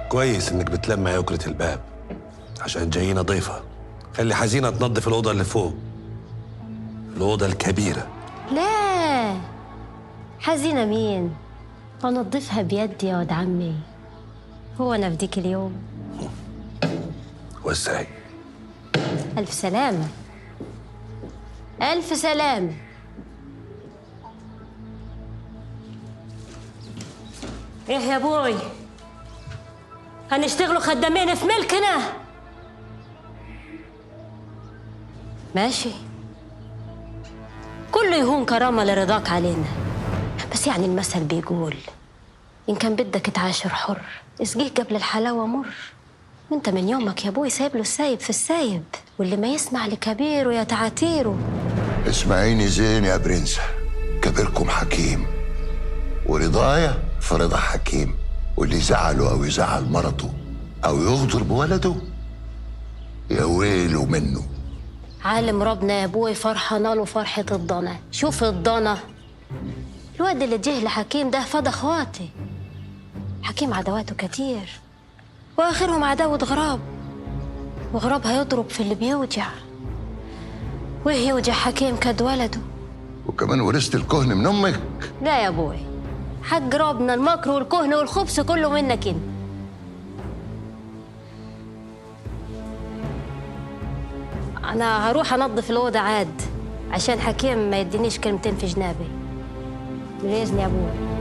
كويس انك بتلمع يكرة الباب عشان جايين ضيفة. خلي حزينة تنظف الأوضة اللي فوق، الأوضة الكبيرة. لا، حزينة مين؟ أنظفها بيدي يا ولد عمي. هو أنا في ديك اليوم؟ وازاي؟ ألف سلامة، ألف سلامة. إيه يا أبوي؟ هنشتغلوا خدامين في ملكنا؟ ماشي، كله يهون كرامة لرضاك علينا. بس يعني المثل بيقول إن كان بدك تعاشر حر اسقيه قبل الحلاوة مر. وانت من يومك يا ابوي سايب له السايب في السايب، واللي ما يسمع لكبيره يا تعاتيره. اسمعيني زين يا برنسة، كبيركم حكيم ورضايا فرضا حكيم، واللي زعله أو يزعل مرته أو يغدر بولده يا ويله منه. عالم ربنا يا ابوي فرحانه له فرحة الضنا. شوف الضنا، الواد اللي جه لحكيم ده فضى اخواتي. حكيم عدواته كتير واخرهم عداوة غراب، وغراب هيضرب في اللي بيوجع، ويه يوجع حكيم كد ولده. وكمان ورثت الكهن من أمك؟ لا يا ابوي، حق ربنا المكر والكهن والخبث كله منك انت. انا هروح انظف الاوضه عاد عشان حكيم ما يدينيش كلمتين في جنابي. باذن يا ابوي.